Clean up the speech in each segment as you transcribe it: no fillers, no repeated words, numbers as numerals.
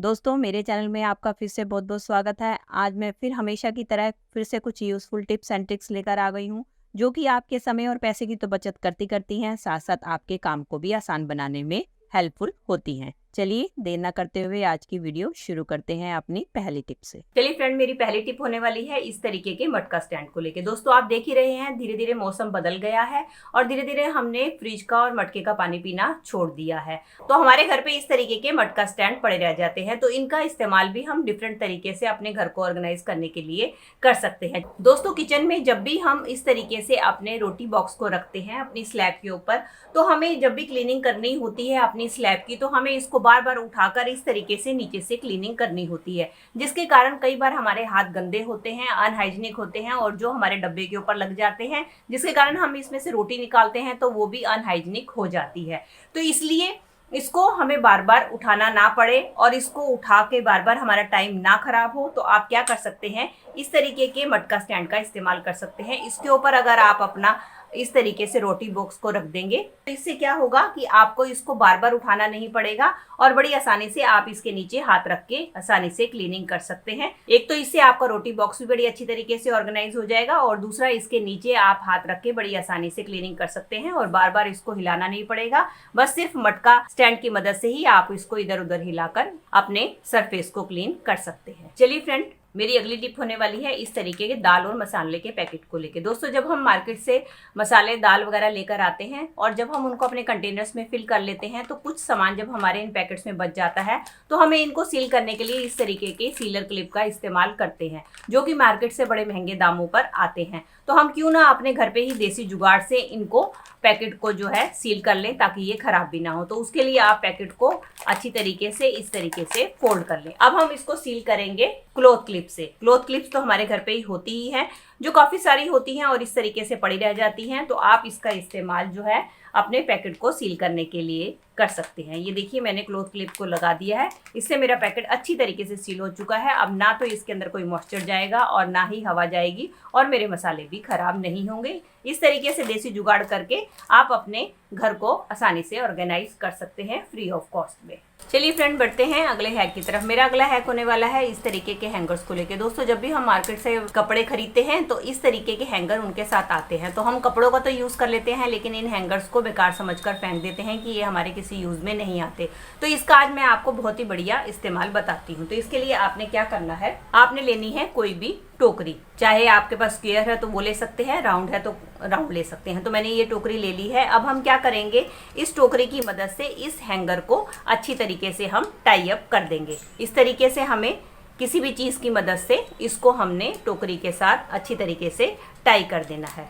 दोस्तों मेरे चैनल में आपका फिर से बहुत बहुत स्वागत है। आज मैं फिर हमेशा की तरह फिर से कुछ यूज़फुल टिप्स एंड ट्रिक्स लेकर आ गई हूँ, जो कि आपके समय और पैसे की तो बचत करती करती हैं, साथ साथ आपके काम को भी आसान बनाने में हेल्पफुल होती हैं। चलिए देर ना करते हुए आज की वीडियो शुरू करते हैं अपनी पहली टिप से। चलिए फ्रेंड, मेरी पहली टिप होने वाली है इस तरीके के मटका स्टैंड को लेके। दोस्तों आप देख ही रहे हैं, धीरे धीरे मौसम बदल गया है और धीरे धीरे हमने फ्रिज का और मटके का पानी पीना छोड़ दिया है, तो हमारे घर पे इस तरीके के मटका स्टैंड पड़े रह जाते हैं। तो इनका इस्तेमाल भी हम डिफरेंट तरीके से अपने घर को ऑर्गेनाइज करने के लिए कर सकते हैं। दोस्तों किचन में जब भी हम इस तरीके से अपने रोटी बॉक्स को रखते हैं अपनी स्लैब के ऊपर, तो हमें जब भी क्लीनिंग करनी होती है अपनी स्लैब की, तो हमें इसको बार बार उठाकर इस तरीके से नीचे से क्लीनिंग करनी होती है, जिसके कारण कई बार हमारे हाथ गंदे होते हैं, अनहाइजीनिक होते हैं और जो हमारे डब्बे के ऊपर लग जाते हैं, जिसके कारण हम इसमें से रोटी निकालते हैं तो वो भी अनहाइजीनिक हो जाती है। तो इसलिए इसको हमें बार बार उठाना ना पड़े और इसको उठा के बार बार हमारा टाइम ना खराब हो, तो आप क्या कर सकते हैं, इस तरीके के मटका स्टैंड का इस्तेमाल कर सकते हैं। इसके ऊपर अगर आप अपना इस तरीके से रोटी बॉक्स को रख देंगे तो इससे क्या होगा कि आपको इसको बार बार उठाना नहीं पड़ेगा और बड़ी आसानी से आप इसके नीचे हाथ रख के आसानी से क्लीनिंग कर सकते हैं। एक तो इससे आपका रोटी बॉक्स भी बड़ी अच्छी तरीके से ऑर्गेनाइज हो जाएगा और दूसरा इसके नीचे आप हाथ रख के बड़ी आसानी से क्लीनिंग कर सकते हैं और बार बार इसको हिलाना नहीं पड़ेगा। बस सिर्फ मटका स्टैंड की मदद से ही आप इसको इधर उधर हिलाकर अपने सरफेस को क्लीन कर सकते हैं। चलिए फ्रेंड, मेरी अगली टिप होने वाली है इस तरीके के दाल और मसाले के पैकेट को लेके। दोस्तों जब हम मार्केट से मसाले दाल वगैरह लेकर आते हैं और जब हम उनको अपने कंटेनर्स में फिल कर लेते हैं, तो कुछ सामान जब हमारे इन पैकेट्स में बच जाता है तो हमें इनको सील करने के लिए इस तरीके के सीलर क्लिप का इस्तेमाल करते हैं, जो कि मार्केट से बड़े महंगे दामों पर आते हैं। तो हम क्यों ना अपने घर पे ही देसी जुगाड़ से इनको पैकेट को जो है सील कर लें ताकि ये खराब भी ना हो। तो उसके लिए आप पैकेट को अच्छी तरीके से इस तरीके से फोल्ड कर लें। अब हम इसको सील करेंगे क्लॉथ क्लिप से। क्लॉथ क्लिप्स तो हमारे घर पे ही होती ही हैं, जो काफी सारी होती हैं और इस तरीके से पड़ी रह जाती हैं। तो आप इसका इस्तेमाल जो है अपने पैकेट को सील करने के लिए कर सकते हैं। ये देखिए मैंने क्लॉथ क्लिप को लगा दिया है, इससे मेरा पैकेट अच्छी तरीके से सील हो चुका है। अब ना तो इसके अंदर कोई मॉइस्चर जाएगा और ना ही हवा जाएगी और मेरे मसाले भी खराब नहीं होंगे। इस तरीके से देसी जुगाड़ करके आप अपने घर को आसानी से ऑर्गेनाइज कर सकते हैं फ्री ऑफ कॉस्ट में। चलिए फ्रेंड, बढ़ते हैं अगले हैक की तरफ। मेरा अगला हैक होने वाला है इस तरीके के हैंगर्स को लेके। दोस्तों जब भी हम मार्केट से कपड़े खरीदते हैं तो इस तरीके के हैंगर उनके साथ आते हैं, तो हम कपड़ों का तो यूज कर लेते हैं लेकिन इन हैंगर्स को बेकार समझकर फेंक देते हैं कि ये हमारे किसी यूज में नहीं आते। तो इसका आज मैं आपको बहुत ही बढ़िया इस्तेमाल बताती हूँ। तो इसके लिए आपने क्या करना है, आपने लेनी है कोई भी टोकरी, चाहे आपके पास स्क्वायर है तो वो ले सकते हैं, राउंड है तो राउंड ले सकते हैं। तो मैंने ये टोकरी ले ली है। अब हम क्या करेंगे, इस टोकरी की मदद से इस हैंगर को अच्छी तरीके से हम टाई अप कर देंगे। इस तरीके से हमें किसी भी चीज की मदद से इसको हमने टोकरी के साथ अच्छी तरीके से टाई कर देना है।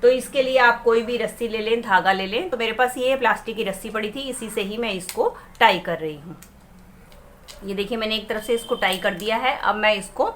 तो इसके लिए आप कोई भी रस्सी ले लें, धागा ले लें। तो मेरे पास ये प्लास्टिक की रस्सी पड़ी थी, इसी से ही मैं इसको टाई कर रही हूँ। ये देखिए मैंने एक तरफ से इसको टाई कर दिया है। अब मैं इसको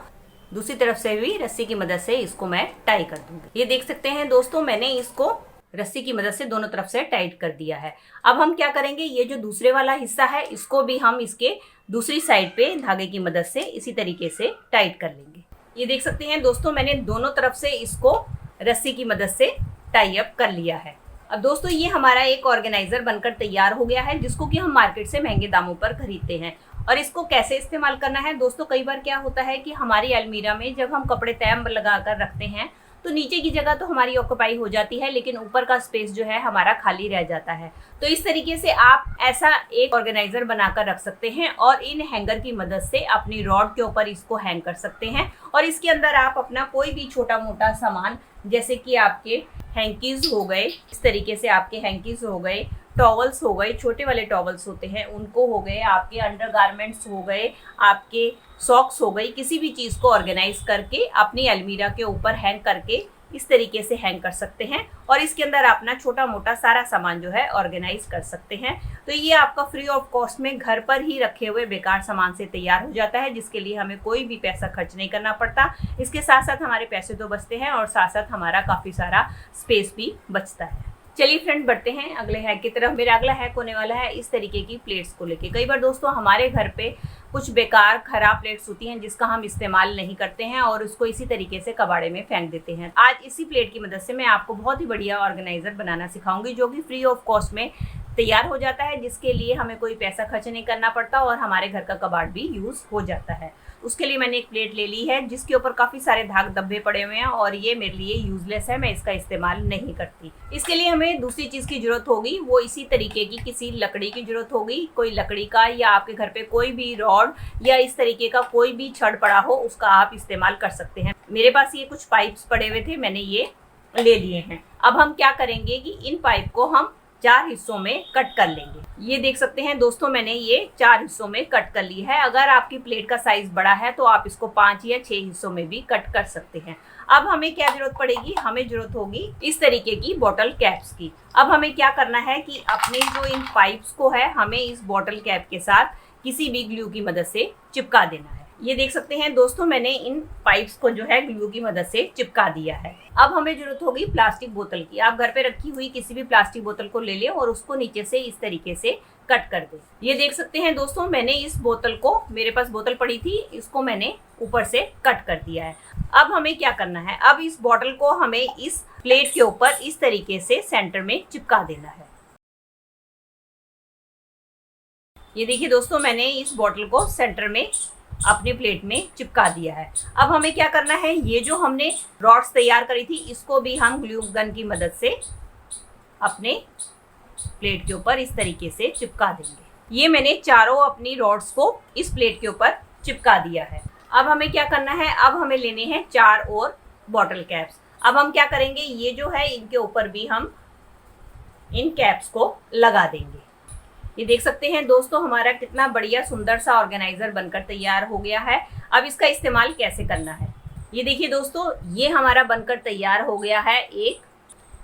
दूसरी तरफ से भी रस्सी की मदद से इसको मैं टाई कर दूंगी। ये देख सकते हैं दोस्तों, मैंने इसको रस्सी की मदद से दोनों तरफ से टाइट कर दिया है। अब हम क्या करेंगे, ये जो दूसरे वाला हिस्सा है इसको भी हम इसके दूसरी साइड पे धागे की मदद से इसी तरीके से टाइट कर लेंगे। ये देख सकते हैं दोस्तों, मैंने दोनों तरफ से इसको रस्सी की मदद से टाई अप कर लिया है। अब दोस्तों ये हमारा एक ऑर्गेनाइजर बनकर तैयार हो गया है, जिसको कि हम मार्केट से महंगे दामों पर खरीदते हैं। और इसको कैसे इस्तेमाल करना है दोस्तों, कई बार क्या होता है कि हमारी अलमीरा में जब हम कपड़े तय लगा कर रखते हैं तो नीचे की जगह तो हमारी ऑक्यूपाई हो जाती है, लेकिन ऊपर का स्पेस जो है हमारा खाली रह जाता है। तो इस तरीके से आप ऐसा एक ऑर्गेनाइजर बनाकर रख सकते हैं और इन हैंगर की मदद से अपनी रॉड के ऊपर इसको हैंग कर सकते हैं। और इसके अंदर आप अपना कोई भी छोटा मोटा सामान, जैसे कि आपके हैंकीज हो गए, इस तरीके से आपके हैंकीज हो गए, टॉवल्स हो गए, छोटे वाले टॉवल्स होते हैं उनको हो गए, आपके अंडरगारमेंट्स हो गए, आपके सॉक्स हो गई, किसी भी चीज़ को ऑर्गेनाइज करके अपनी अलमीरा के ऊपर हैंग करके इस तरीके से हैंग कर सकते हैं और इसके अंदर अपना छोटा मोटा सारा सामान जो है ऑर्गेनाइज कर सकते हैं। तो ये आपका फ्री ऑफ कॉस्ट में घर पर ही रखे हुए बेकार सामान से तैयार हो जाता है, जिसके लिए हमें कोई भी पैसा खर्च नहीं करना पड़ता। इसके साथ साथ हमारे पैसे तो बचते हैं और साथ साथ हमारा काफ़ी सारा स्पेस भी बचता है। चलिए फ्रेंड, बढ़ते हैं अगले हैक की तरफ। मेरा अगला हैक होने वाला है इस तरीके की प्लेट्स को लेके। कई बार दोस्तों हमारे घर पे कुछ बेकार खराब प्लेट्स होती हैं जिसका हम इस्तेमाल नहीं करते हैं और उसको इसी तरीके से कबाड़े में फेंक देते हैं। आज इसी प्लेट की मदद से मैं आपको बहुत ही बढ़िया ऑर्गेनाइजर बनाना सिखाऊंगी, जो कि फ्री ऑफ कॉस्ट में तैयार हो जाता है, जिसके लिए हमें कोई पैसा खर्च नहीं करना पड़ता और हमारे घर का कबाड़ भी यूज़ हो जाता है। उसके लिए मैंने एक प्लेट ले ली है जिसके ऊपर काफ़ी सारे धाग धब्बे पड़े हुए हैं और ये मेरे लिए यूजलेस है, मैं इसका इस्तेमाल नहीं करती। इसके लिए हमें दूसरी चीज़ की ज़रूरत होगी, वो इसी तरीके की किसी लकड़ी की ज़रूरत होगी। कोई लकड़ी का या आपके घर पे कोई भी रॉड या इस तरीके का कोई भी छड़ पड़ा हो उसका आप इस्तेमाल कर सकते हैं। मेरे पास ये कुछ पाइप्स पड़े हुए थे, मैंने ये ले लिए हैं। अब हम क्या करेंगे कि इन पाइप को हम 4 हिस्सों में कट कर लेंगे। ये देख सकते हैं दोस्तों, मैंने ये 4 हिस्सों में कट कर ली है। अगर आपकी प्लेट का साइज बड़ा है तो आप इसको 5 या 6 हिस्सों में भी कट कर सकते हैं। अब हमें क्या जरूरत पड़ेगी, हमें जरूरत होगी इस तरीके की बॉटल कैप्स की। अब हमें क्या करना है कि अपने जो इन पाइप्स को है हमें इस बॉटल कैप के साथ किसी भी ग्लू की मदद से चिपका देना है। ये देख सकते हैं दोस्तों, मैंने इन पाइप्स को जो है ग्लू की मदद से चिपका दिया है। अब हमें जरूरत होगी प्लास्टिक बोतल की। आप घर पे रखी हुई किसी भी प्लास्टिक बोतल को ले लें और उसको नीचे से इस तरीके से कट कर दें। ये देख सकते हैं दोस्तों, मैंने इस बोतल को, मेरे पास बोतल पड़ी थी, इसको मैंने ऊपर से कट कर दिया है। अब हमें क्या करना है, अब इस बोतल को हमें इस प्लेट के ऊपर इस तरीके से सेंटर में चिपका देना है। ये देखिए दोस्तों, मैंने इस बोतल को सेंटर में अपने प्लेट में चिपका दिया है। अब हमें क्या करना है, ये जो हमने रॉड्स तैयार करी थी इसको भी हम ग्लू गन की मदद से अपने प्लेट के ऊपर इस तरीके से चिपका देंगे। ये मैंने चारों अपनी रॉड्स को इस प्लेट के ऊपर चिपका दिया है। अब हमें क्या करना है, अब हमें लेने हैं 4 और बॉटल कैप्स। अब हम क्या करेंगे, ये जो है इनके ऊपर भी हम इन कैप्स को लगा देंगे। ये देख सकते हैं दोस्तों, हमारा कितना बढ़िया सुंदर सा ऑर्गेनाइजर बनकर तैयार हो गया है। अब इसका इस्तेमाल कैसे करना है, ये देखिए दोस्तों, ये हमारा बनकर तैयार हो गया है एक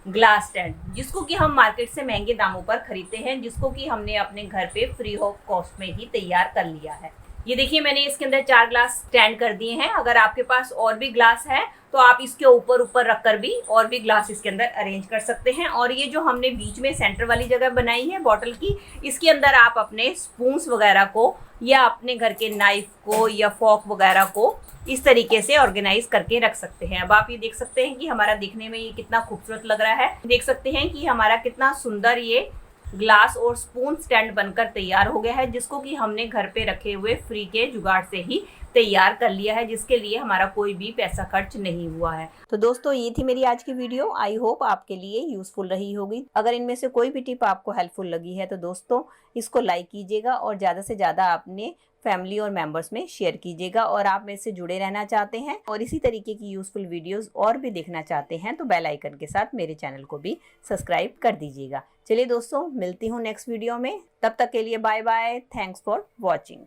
ग्लास स्टैंड, जिसको कि हम मार्केट से महंगे दामों पर खरीदते हैं, जिसको कि हमने अपने घर पे फ्री ऑफ कॉस्ट में ही तैयार कर लिया है। ये देखिए, मैंने इसके अंदर 4 ग्लास स्टैंड कर दिए हैं। अगर आपके पास और भी ग्लास है तो आप इसके ऊपर रखकर भी और भी ग्लास इसके अंदर अरेंज कर सकते हैं। और ये जो हमने बीच में सेंटर वाली जगह बनाई है बॉटल की, इसके अंदर आप अपने स्पून्स वगैरह को या अपने घर के नाइफ को या फॉर्क वगैरह को इस तरीके से ऑर्गेनाइज करके रख सकते हैं। अब आप ये देख सकते हैं कि हमारा दिखने में ये कितना खूबसूरत लग रहा है। देख सकते हैं कि हमारा कितना सुंदर ये ग्लास और स्पून स्टैंड बनकर तैयार हो गया है, जिसको कि हमने घर पे रखे हुए फ्री के जुगाड़ से ही तैयार कर लिया है, जिसके लिए हमारा कोई भी पैसा खर्च नहीं हुआ है। तो दोस्तों, ये थी मेरी आज की वीडियो। आई होप आपके लिए यूजफुल रही होगी। अगर इनमें से कोई भी टिप आपको हेल्पफुल लगी है तो दोस्तों इसको लाइक कीजिएगा और ज़्यादा से ज़्यादा अपने फैमिली और मेंबर्स में शेयर कीजिएगा। और आप मेरे से जुड़े रहना चाहते हैं और इसी तरीके की यूजफुल वीडियोस और भी देखना चाहते हैं तो बेल आइकन के साथ मेरे चैनल को भी सब्सक्राइब कर दीजिएगा। चलिए दोस्तों, मिलती हूँ नेक्स्ट वीडियो में। तब तक के लिए bye bye. Thanks for watching.